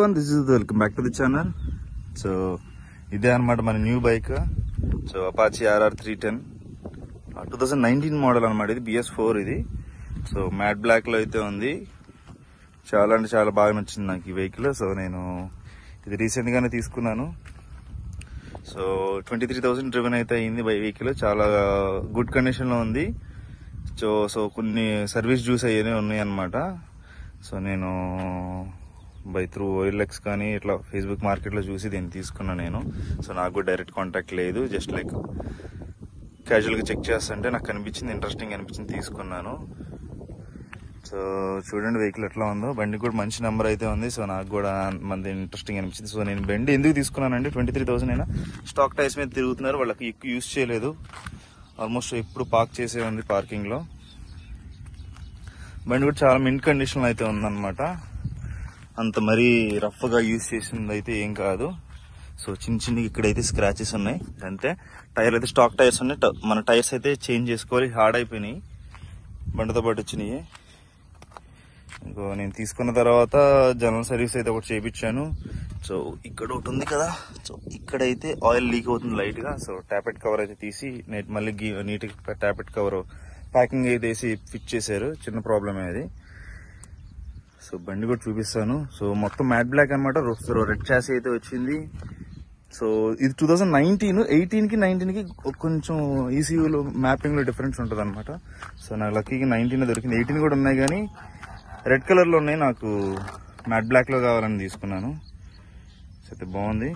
everyone, this is welcome back to the channel. So ఇదే అన్నమాట మన new bike. So Apache RR 310 2019 model అన్నమాట. ఇది BS4 ఇది. సో మ్యాట్ బ్లాక్ లో అయితే ఉంది. చాలా అంటే చాలా బాగా నచ్చింది నాకు ఈ వెహికల్. సో నేను ఇది రీసెంట్ గానే తీసుకున్నాను. సో 23,000 డ్రివెన్ అయితే అయింది వెహికల్. చాలా గుడ్ కండిషన్ లో ఉంది. సో కొన్ని సర్వీస్ జ్యూస్ అయ్యేనే ఉన్నాయి అన్నమాట. సో నేను బై త్రూ OLX కానీ ఇట్లా ఫేస్బుక్ మార్కెట్లో చూసి దీన్ని తీసుకున్నాను నేను. సో నాకు కూడా డైరెక్ట్ కాంటాక్ట్ లేదు, జస్ట్ లైక్ క్యాజువల్గా చెక్ చేస్తుంటే నాకు కనిపించింది, ఇంట్రెస్టింగ్ అనిపించింది, తీసుకున్నాను. సో చూడండి వెహికల్ ఎట్లా ఉందో. బండి కూడా మంచి నెంబర్ అయితే ఉంది. సో నాకు కూడా మంది ఇంట్రెస్టింగ్ అనిపించింది. సో నేను బండి ఎందుకు తీసుకున్నానండి, 23,000 అయినా స్టాక్ టైర్స్ మీద తిరుగుతున్నారు, వాళ్ళకి ఎక్కువ యూజ్ చేయలేదు, ఆల్మోస్ట్ ఎప్పుడు పార్క్ చేసే ఉంది పార్కింగ్ లో. బండి కూడా చాలా మింట్ కండిషన్ లో అయితే ఉందన్నమాట. అంత మరీ రఫ్ గా యూజ్ చేసింది అయితే ఏం కాదు. సో చిన్న ఇక్కడైతే స్క్రాచెస్ ఉన్నాయి అంతే. టైర్ అయితే స్టాక్ టైర్స్ ఉన్నాయి. మన టైర్స్ అయితే చేంజ్ చేసుకోవాలి, హార్డ్ అయిపోయినాయి, బండితో పాటు వచ్చినాయి. ఇంకో నేను తీసుకున్న తర్వాత జనరల్ సర్వీస్ అయితే ఒకటి చేయించాను. సో ఇక్కడ ఒకటి ఉంది కదా, సో ఇక్కడైతే ఆయిల్ లీక్ అవుతుంది లైట్ గా. సో ట్యాపెట్ కవర్ అయితే తీసి మళ్ళీ నీట్ ట్యాపెట్ కవర్ ప్యాకింగ్ అయితే వేసి ఫిట్ చేశారు. చిన్న ప్రాబ్లమే అది. సో బండి కూడా చూపిస్తాను. సో మొత్తం మ్యాట్ బ్లాక్ అనమాట. రెడ్ చాసీ అయితే వచ్చింది. సో ఇది 2019, 18కి 19కి కొంచెం ECUలో మ్యాపింగ్ లో డిఫరెన్స్ ఉంటుంది అనమాట. సో నాకు లక్కీకి 19 దొరికింది. 18 కూడా ఉన్నాయి కానీ రెడ్ కలర్ లో ఉన్నాయి. నాకు మ్యాట్ బ్లాక్ లో కావాలని తీసుకున్నాను. సో అయితే బాగుంది.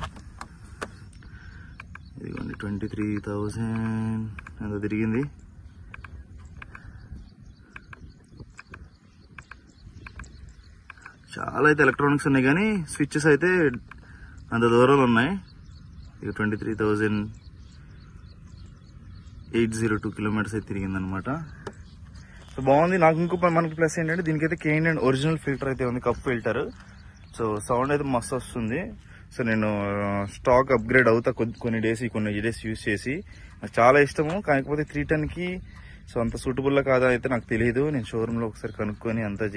ఇదిగోండి 23,000 ఎంత తిరిగింది. చాలా అయితే ఎలక్ట్రానిక్స్ ఉన్నాయి కానీ స్విచ్చెస్ అయితే అంత దూరంలో ఉన్నాయి. ఇక 23,802 కిలోమీటర్స్ అయితే తిరిగిందనమాట. సో బాగుంది. నాకు ఇంకో మనకి ప్లస్ ఏంటంటే దీనికైతే K&N ఒరిజినల్ ఫిల్టర్ అయితే ఉంది, కప్ ఫిల్టర్. సో సౌండ్ అయితే మస్తు వస్తుంది. సో నేను స్టాక్ అప్గ్రేడ్ అవుతా కొన్ని డేస్ యూజ్ చేసి. నాకు చాలా ఇష్టము, కాకపోతే 310కి సో అంత సూటబుల్లా కాదా అయితే నాకు తెలియదు. నేను షోరూమ్ లో ఒకసారి కనుక్కొని అంతా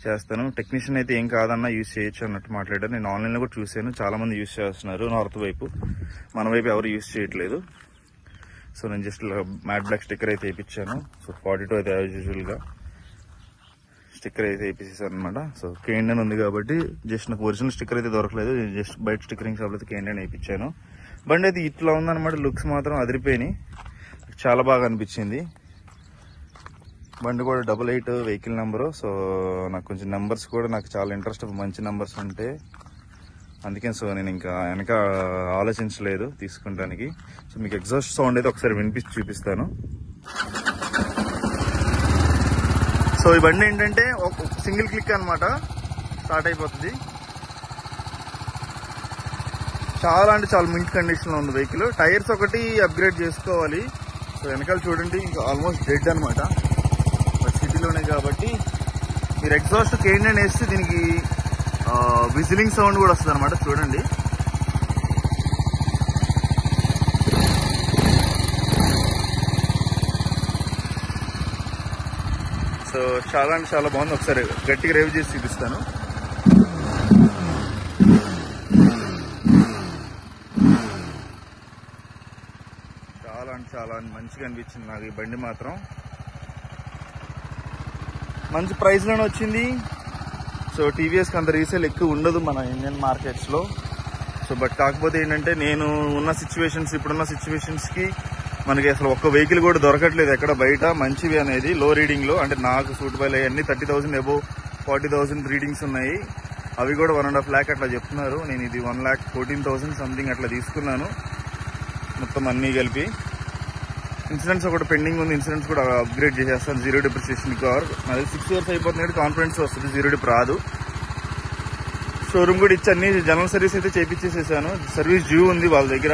చేస్తాను. టెక్నీషియన్ అయితే ఏం కాదన్నా యూజ్ చేయొచ్చు అన్నట్టు మాట్లాడారు. నేను ఆన్లైన్ లో కూడా చూసాను, చాలా మంది యూజ్ చేస్తున్నారు నార్త్ వైపు. మన వైపు ఎవరు యూజ్ చేయట్లేదు. సో నేను జస్ట్ మ్యాట్ బ్లాక్ స్టిక్కర్ అయితే వేయించాను. సో 42 అయితే యాజ్ యూజువల్ గా స్టిక్కర్ అయితే వేయించేసాను అనమాట. సో K&N ఉంది కాబట్టి జస్ట్ నాకు ఒరిజినల్ స్టిక్కర్ అయితే దొరకలేదు, జస్ట్ బయట స్టిక్కరింగ్ షాప్ అయితే K&N వేయించాను. బండి అయితే ఇట్లా ఉందన్నమాట. లుక్స్ మాత్రం అదిరిపోయినాయి, చాలా బాగా అనిపించింది. బండి కూడా 88 వెహికల్ నెంబరు. సో నాకు కొంచెం నెంబర్స్ కూడా నాకు చాలా ఇంట్రెస్ట్, మంచి నెంబర్స్ ఉంటే అందుకని. సో నేను ఇంకా వెనక ఆలోచించలేదు తీసుకుంటానికి. సో మీకు ఎగ్జాస్ట్ సౌండ్ అయితే ఒకసారి వినిపించి చూపిస్తాను. సో ఈ బండి ఏంటంటే ఒక సింగిల్ క్లిక్ అనమాట, స్టార్ట్ అయిపోతుంది. చాలా అంటే చాలా మింట్ కండిషన్ లో ఉంది వెహికల్. టైర్స్ ఒకటి అప్గ్రేడ్ చేసుకోవాలి. సో వెనకాల చూడండి ఆల్మోస్ట్ డెడ్ అనమాట, సిటీలోనే కాబట్టి. మీరు ఎగ్జాస్ట్ K&N వేస్తే దీనికి విజిలింగ్ సౌండ్ కూడా వస్తుంది అనమాట. చూడండి సో చాలా అంటే చాలా బాగుంది. ఒకసారి గట్టిగా రేవ్ చేసి చూపిస్తాను. చాలా అంటే చాలా మంచిగా అనిపించింది నాకు ఈ బండి మాత్రం. మంచి ప్రైస్ లోనే వచ్చింది. సో TVSకి అంత రీసేల్ ఎక్కువ ఉండదు మన ఇండియన్ మార్కెట్స్ లో. సో బట్ కాకపోతే ఏంటంటే నేను ఇప్పుడున్న సిచ్యువేషన్స్ కి మనకి అసలు ఒక్క వెహికల్ కూడా దొరకట్లేదు ఎక్కడ బయట మంచివి అనేది. లో రీడింగ్ లో అంటే నాకు సూటబుల్ అయ్యి 30,000 అబోవ్ 40,000 రీడింగ్స్ ఉన్నాయి. అవి కూడా 1.5 lakh అట్లా చెప్తున్నారు. నేను ఇది 1,14,000 సంథింగ్ అట్లా తీసుకున్నాను మొత్తం అన్ని కలిపి. ఇన్సూరెన్స్ ఒకటి పెండింగ్ ఉంది, ఇన్సూరెన్స్ కూడా అప్గ్రేడ్ చేసేస్తాను. 0 డిప్రిసియేషన్ కార్ అది 6 years అయిపోతుంది, కాన్ఫిడెన్స్ వస్తుంది, 0 డిప్ రాదు. షోరూమ్ కూడా ఇచ్చి అన్ని జనరల్ సర్వీస్ అయితే చేయించేసేసాను. సర్వీస్ డ్యూ ఉంది వాళ్ళ దగ్గర,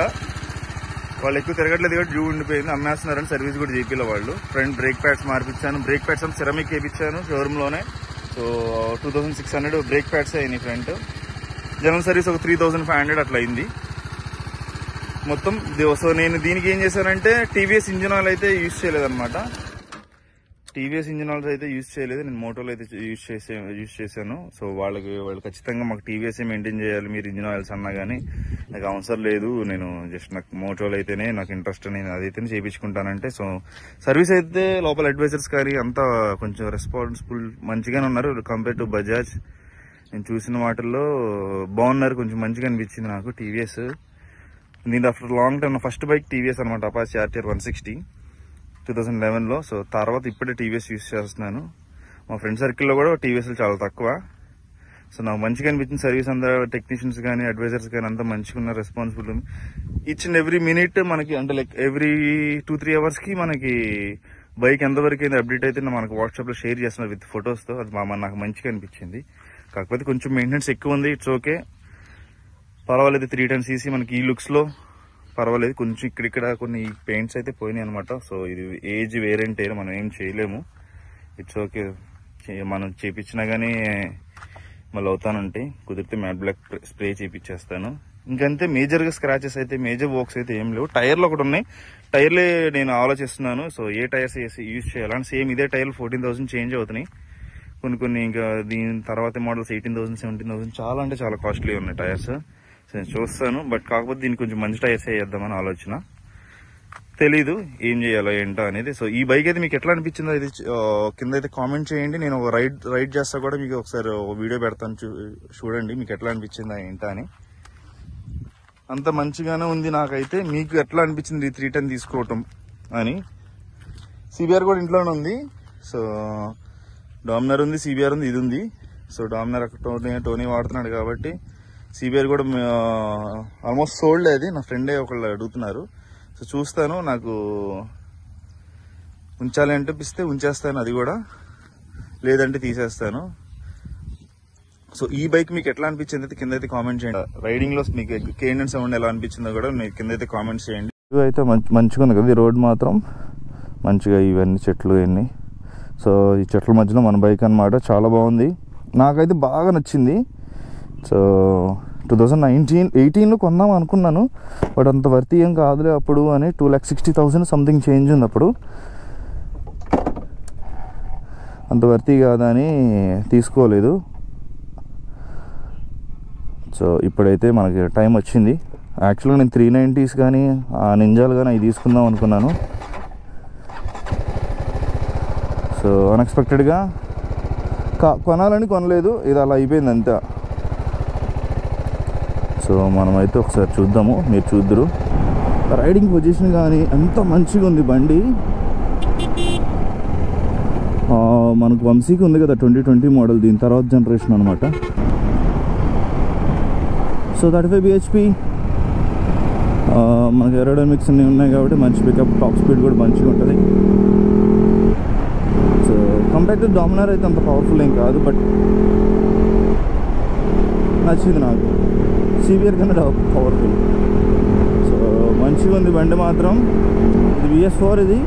వాళ్ళు ఎక్కువ తిరగట్లేదు కాబట్టి డ్యూ ఉండిపోయింది, అమ్మేస్తున్నారని సర్వీస్ కూడా చేపిల్ల వాళ్ళు. ఫ్రంట్ బ్రేక్ ప్యాడ్స్ మార్పించాను, బ్రేక్ ప్యాడ్స్ అంతా సిరమిక్ వేయించాను షోరూమ్ లోనే. సో 2,600 బ్రేక్ ప్యాడ్స్ అయినాయి ఫ్రంట్. జనరల్ సర్వీస్ ఒక 3,500 అట్లా అయింది మొత్తం. సో నేను దీనికి ఏం చేశానంటే TVS ఇంజిన్ ఆయిల్ అయితే యూజ్ చేయలేదన్నమాట. టీవీఎస్ ఇంజిన్ ఆయిల్స్ అయితే యూజ్ చేయలేదు, నేను మోటోలో అయితే యూజ్ చేశాను. సో వాళ్ళు ఖచ్చితంగా మాకు టీవీఎస్ మెయింటైన్ చేయాలి మీరు ఇంజిన్ ఆయిల్స్ అన్నా కానీ నాకు అవసరం లేదు, నేను జస్ట్ నాకు మోటోలో అయితేనే నాకు ఇంట్రెస్ట్, నేను అదైతేనే చేయించుకుంటానంటే. సో సర్వీస్ అయితే లోపల అడ్వైజర్స్ కానీ అంతా కొంచెం రెస్పాన్సిబుల్ మంచిగానే ఉన్నారు కంపేర్ టు బజాజ్. నేను చూసిన వాటిల్లో బాగున్నారు, కొంచెం మంచిగా అనిపించింది నాకు టీవీఎస్. నేను ఆఫ్టర్ లాంగ్ టైం నా ఫస్ట్ బైక్ టీవీఎస్ అనమాట, అపాచీ RTR 160 2011లో. సో తర్వాత ఇప్పుడే టీవీఎస్ యూజ్ చేస్తున్నాను. మా ఫ్రెండ్ సర్కిల్లో కూడా టీవీఎస్లు చాలా తక్కువ. సో నాకు మంచిగా అనిపించింది సర్వీస్, అంతా టెక్నీషియన్స్ కానీ అడ్వైజర్స్ కానీ అంతా మంచిగా ఉన్న responsible. Each and every minute మనకి అంటే లైక్ ఎవ్రీ 2-3 అవర్స్కి మనకి బైక్ ఎంతవరకు అయితే అప్డేట్ అయితే మనకు వాట్సాప్లో షేర్ చేస్తున్నారు విత్ ఫొటోస్తో. అది నాకు మంచిగా అనిపించింది. కాకపోతే కొంచెం మెయింటెనెన్స్ ఎక్కువ ఉంది, ఇట్స్ ఓకే, పర్వాలేదు. 310cc మనకి ఈ లుక్స్లో పర్వాలేదు. కొంచెం ఇక్కడిక్కడ కొన్ని పెయింట్స్ అయితే పోయినాయి అనమాట. సో ఇది ఏజ్ వేరేంటే మనం ఏం చేయలేము, ఇట్స్ ఓకే. మనం చేయించినా కానీ మళ్ళీ అవుతానంటే కుదిరితే మ్యాట్ బ్లాక్ స్ప్రే చేయించేస్తాను. ఇంకంతే. మేజర్గా స్క్రాచెస్ అయితే మేజర్ వర్క్స్ అయితే ఏం లేవు. టైర్లు ఒకటి ఉన్నాయి, టైర్లే నేను ఆలోచిస్తున్నాను. సో ఏ టైర్స్ యూజ్ చేయాలని. సేమ్ ఇదే టైర్లు 14,000 చేంజ్ అవుతున్నాయి. కొన్ని ఇంకా దీని తర్వాత మోడల్స్ 18,000 17,000 చాలా అంటే చాలా కాస్ట్లీ ఉన్నాయి టైర్స్. సో నేను చూస్తాను, బట్ కాకపోతే దీనికి కొంచెం మంచి టైర్స్ వేద్దామని ఆలోచన. తెలీదు ఏం చేయాలో ఏంటో అనేది. సో ఈ బైక్ అయితే మీకు ఎట్లా అనిపించిందో ఇది కింద అయితే కామెంట్ చేయండి. నేను ఒక రైడ్ చేస్తా కూడా మీకు ఒకసారి వీడియో పెడతాను, చూడండి మీకు ఎట్లా అనిపించిందా ఏంటా అని. అంత మంచిగానే ఉంది నాకైతే. మీకు ఎట్లా అనిపించింది 310 తీసుకోవటం అని. సిబిఆర్ కూడా ఇంట్లోనే ఉంది. సో డామినర్ ఉంది, సిబిఆర్ ఉంది, ఇది ఉంది. సో డామినర్ అక్కడ టోనీ వాడుతున్నాడు కాబట్టి సిబిఆర్ కూడా ఆల్మోస్ట్ సోల్డ్. అది నా ఫ్రెండే ఒకళ్ళు అడుగుతున్నారు. సో చూస్తాను, నాకు ఉంచాలి అనిపిస్తే ఉంచేస్తాను, అది కూడా లేదంటే తీసేస్తాను. సో ఈ బైక్ మీకు ఎట్లా అనిపించింది అయితే కింద అయితే కామెంట్ చేయండి. రైడింగ్ లో మీకు కేడెన్స్ సౌండ్ ఎలా అనిపించిందో కూడా మీరు కింద అయితే కామెంట్ చేయండి. ఇవి అయితే మంచిగా ఉంది కదా, ఈ రోడ్ మాత్రం మంచిగా, ఇవన్నీ చెట్లు ఇవన్నీ. సో ఈ చెట్ల మధ్యలో మన బైక్ అన్నమాట, చాలా బాగుంది, నాకైతే బాగా నచ్చింది. సో 2018లో కొందాం అనుకున్నాను, బట్ అంత వర్తీ ఏం కాదులే అప్పుడు అని. 2,60,000 సంథింగ్ చేంజ్ ఉంది అప్పుడు, అంత వర్తీ కాదని తీసుకోలేదు. సో ఇప్పుడైతే మనకి టైం వచ్చింది. యాక్చువల్గా నేను 390s కానీ నింజాలు కానీ అవి తీసుకుందాం అనుకున్నాను. సో అన్ఎక్స్పెక్టెడ్గా కొనాలని కొనలేదు, ఇది అలా అయిపోయింది అంతా. సో మనమైతే ఒకసారి చూద్దాము, మీరు చూద్దరు. రైడింగ్ పొజిషన్ కానీ ఎంత మంచిగా ఉంది బండి. మనకు వంశీకి ఉంది కదా 2020 మోడల్, దీని తర్వాత జనరేషన్ అనమాట. సో 35 bhp మనకి ఏరోడైనమిక్స్ అన్నీ ఉన్నాయి కాబట్టి మంచి పికప్, టాప్ స్పీడ్ కూడా మంచిగా ఉంటుంది. సో కంపేర్ టు డామినర్ అయితే అంత పవర్ఫుల్ ఏం కాదు, బట్ నచ్చింది నాకు. సిబిఆర్ కన్నా పవర్ఫుల్. సో మంచిగా ఉంది బండి మాత్రం. ఇది VS4, ఇది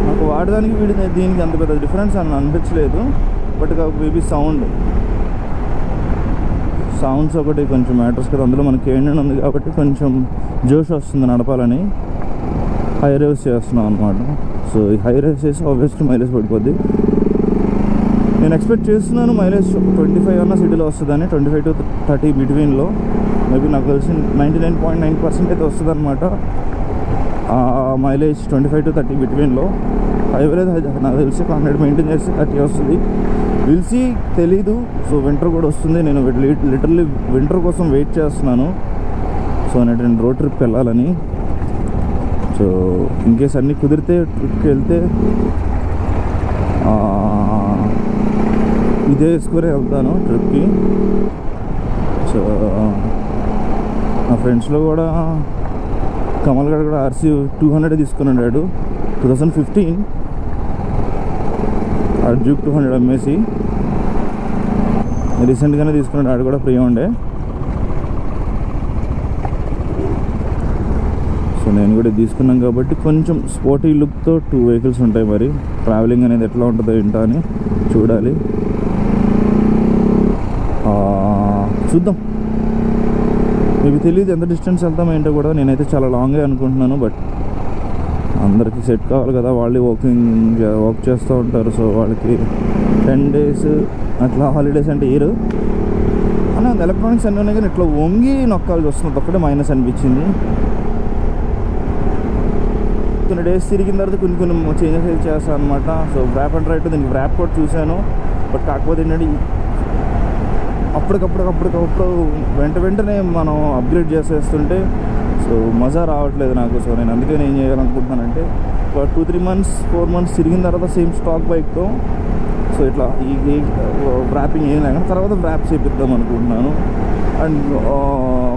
నాకు వాడడానికి దీనికి అంత పెద్ద డిఫరెన్స్ అని అనిపించలేదు. బట్ మేబీ సౌండ్స్ ఒకటి కొంచెం మ్యాటర్స్ కదా. అందులో మనకి ఏంటంటే ఉంది కాబట్టి కొంచెం జోష్ వస్తుంది నడపాలని. హై రేవ్స్ చేస్తున్నాం అనమాట. సో ఈ హై రేవ్స్ చేసి ఆబ్వియస్లీ మైలేజ్ పడిపోద్ది. నేను ఎక్స్పెక్ట్ చేస్తున్నాను మైలేజ్ 25 అన్న సిటీలో వస్తుందని, 25 to 30 బిట్వీన్లో. మేబీ నాకు తెలిసి 99.9% అయితే వస్తుంది అనమాట మైలేజ్, 25 to 30 బిట్వీన్లో. హైవేజ్ నాకు తెలిసి 100 మెయింటైన్ చేస్తే 30 వస్తుంది. విల్సీ తెలీదు. సో వింటర్ కూడా వస్తుంది, నేను లిటరల్లీ వింటర్ కోసం వెయిట్ చేస్తున్నాను. సో నేను రోడ్ ట్రిప్కి వెళ్ళాలని. సో ఇన్కేస్ అన్నీ కుదిరితే ట్రిప్కి వెళ్తే ఇదే వేసుకునే వెళ్తాను ట్రిప్కి. సో నా ఫ్రెండ్స్లో కూడా కమల్ గారు కూడా RC 200 తీసుకుని ఉన్నాడు 2015, డ్యూక్ 200 అమ్మేసి రీసెంట్గానే తీసుకున్నాడు. ఆడు కూడా ఫ్రీ ఉండే. సో నేను కూడా తీసుకున్నాం కాబట్టి కొంచెం స్పోర్టీ లుక్తో 2 వెహికల్స్ ఉంటాయి. మరి ట్రావెలింగ్ అనేది ఎట్లా ఉంటుందో ఏంటో అని చూడాలి, చూద్దాం. మేబీ తెలియదు ఎంత డిస్టెన్స్ వెళ్తాం ఏంటో కూడా. నేనైతే చాలా లాంగే అనుకుంటున్నాను, బట్ అందరికీ సెట్ కావాలి కదా, వాళ్ళు వర్క్ చేస్తూ ఉంటారు. సో వాళ్ళకి 10 days అట్లా హాలిడేస్ అంటే ఇయర్ అని ఎలక్ట్రానిక్స్ అన్నీ ఉన్నాయి, కానీ ఇట్లా వంగి నొక్కాల్సి వస్తుంది, ఒక్కటే మైనస్ అనిపించింది. కొన్ని డేస్ తిరిగిన తర్వాత కొన్ని చేంజెస్ చేస్తాను అనమాట. సో వ్రాప్ అండ్ రైట్ దీనికి వ్రాప్ కూడా చూశాను, బట్ కాకపోతే ఏంటంటే అప్పటికప్పుడు వెంటనే మనం అప్గ్రేడ్ చేసేస్తుంటే సో మజా రావట్లేదు నాకు. సో నేను అందుకే ఏం చేయాలనుకుంటున్నానంటే ఒక 2-3 months 4 months తిరిగిన తర్వాత సేమ్ స్టాక్ బైక్తో సో ఇట్లా ఈ వ్రాపింగ్ ఏం లేకుండా తర్వాత వ్రాప్ చేపిద్దాం అనుకుంటున్నాను. అండ్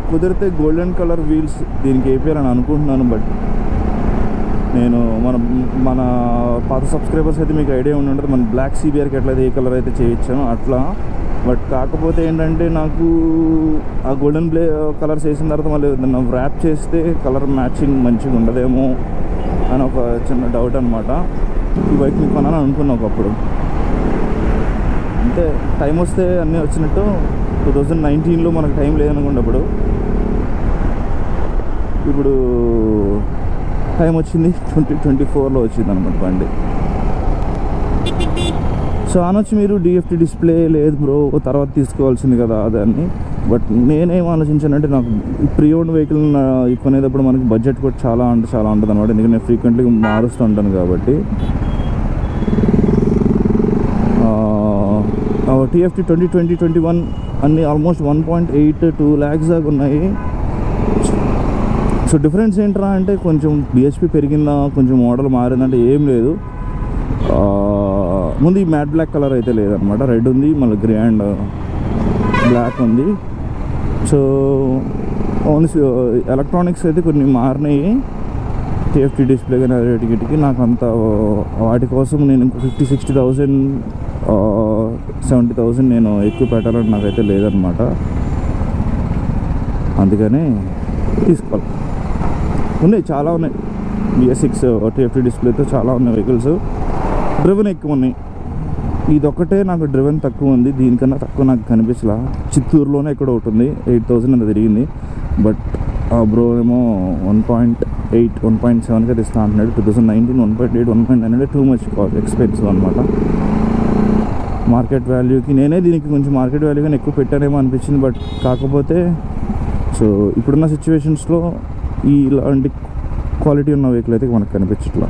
కుదిరితే గోల్డెన్ కలర్ వీల్స్ దీనికి వేయాలని అనుకుంటున్నాను. బట్ నేను మన పాత సబ్స్క్రైబర్స్ అయితే మీకు ఐడియా ఉండి ఉంటుంది, మన బ్లాక్ CBRకి ఎట్లయితే ఏ కలర్ అయితే చేయించానో అట్లా. బట్ కాకపోతే ఏంటంటే నాకు ఆ గోల్డెన్ కలర్స్ వేసిన తర్వాత మళ్ళీ దాన్ని వ్రాప్ చేస్తే కలర్ మ్యాచింగ్ మంచిగా ఉండదేమో అని ఒక చిన్న డౌట్ అనమాట. ఈ బైక్ని కొనాలని అనుకున్నా ఒకప్పుడు, అంటే టైం వస్తే అన్నీ వచ్చినట్టు 2019లో మనకు టైం లేదనుకున్నప్పుడు ఇప్పుడు టైం వచ్చింది 2024లో వచ్చింది అనమాట బండి. సో అనొచ్చు మీరు DFT డిస్ప్లే లేదు బ్రో తర్వాత తీసుకోవాల్సింది కదా అదని. బట్ నేనేం ఆలోచించానంటే నాకు ప్రీ ఓన్డ్ వెహికల్ కొనేటప్పుడు మనకి బడ్జెట్ కూడా చాలా ఉంటుంది అనమాట, ఎందుకంటే నేను ఫ్రీక్వెంట్లీ మారుస్తూ ఉంటాను కాబట్టి. TFT 2020-21 అన్నీ ఆల్మోస్ట్ 1.8-2 lakhs దాకా ఉన్నాయి. సో డిఫరెన్స్ ఏంట్రా అంటే కొంచెం BHP పెరిగిందా, కొంచెం మోడల్ మారిందంటే ఏం లేదు. ముందు ఈ మ్యాట్ బ్లాక్ కలర్ అయితే లేదనమాట, రెడ్ ఉంది, మళ్ళీ గ్రే అండ్ బ్లాక్ ఉంది. సో ఓన్లీ ఎలక్ట్రానిక్స్ అయితే కొన్ని మారినాయి, TFT డిస్ప్లే కానీ రేటుకి. నాకు అంత వాటి కోసం నేను ఇంకో 50,000-60,000 70,000 నేను ఎక్కువ పెట్టాలని నాకైతే లేదనమాట. అందుకని తీసుకోవాలి. ఉన్నాయి, చాలా ఉన్నాయి. BS6 TFT డిస్ప్లేతో చాలా ఉన్నాయి వెహికల్స్. డ్రివెన్ ఎక్కువ ఉన్నాయి, ఇదొక్కటే నాకు డ్రివెన్ తక్కువ ఉంది, దీనికన్నా తక్కువ నాకు కనిపించలా. చిత్తూరులోనే ఎక్కడ ఒకటి ఉంది, 8,000 అంత తిరిగింది. బట్ బ్రో ఏమో 1.8 1.7కి అది ఇస్తా అంటున్నాడు. 2019 1.8 1.9 అంటే టూ మచ్ ఎక్స్పెన్సివ్ అనమాట మార్కెట్ వాల్యూకి. నేనే దీనికి కొంచెం మార్కెట్ వాల్యూ కానీ ఎక్కువ పెట్టానేమో అనిపించింది. బట్ కాకపోతే సో ఇప్పుడున్న సిచ్యువేషన్స్లో ఇలాంటి క్వాలిటీ ఉన్న వెహికల్ అయితే మనకు కనిపించట్లా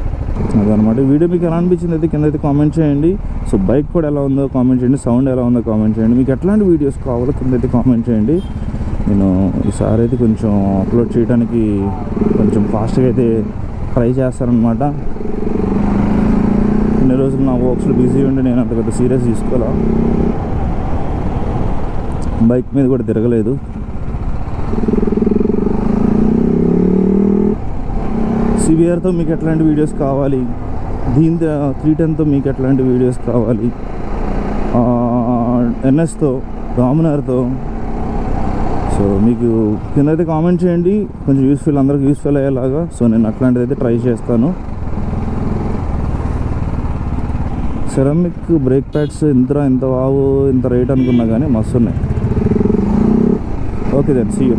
అదనమాట. వీడియో మీకు ఎలా అనిపించింది అయితే కింద అయితే కామెంట్ చేయండి. సో బైక్ కూడా ఎలా ఉందో కామెంట్ చేయండి, సౌండ్ ఎలా ఉందో కామెంట్ చేయండి. మీకు ఎట్లాంటి వీడియోస్ కావాలో కింద అయితే కామెంట్ చేయండి. నేను ఈసారి అయితే కొంచెం అప్లోడ్ చేయడానికి కొంచెం ఫాస్ట్గా అయితే ట్రై చేస్తానమాట. కొన్ని రోజులు నా వర్క్స్లో బిజీ ఉండి నేను అంత పెద్ద సీరియస్ తీసుకోవాలా, బైక్ మీద కూడా తిరగలేదు. CBRతో మీకు ఎట్లాంటి వీడియోస్ కావాలి, దీంతో 310తో మీకు ఎట్లాంటి వీడియోస్ కావాలి, NSతో డామినార్తో, సో మీకు కింద అయితే కామెంట్ చేయండి. కొంచెం అందరికి యూస్ఫుల్ అయ్యేలాగా. సో నేను అట్లాంటిది అయితే ట్రై చేస్తాను. సెరామిక్ బ్రేక్ ప్యాడ్స్ ఎంత వావు ఇంత రేట్ అనుకున్నా కానీ మస్తు ఉన్నాయి. Okay then see you.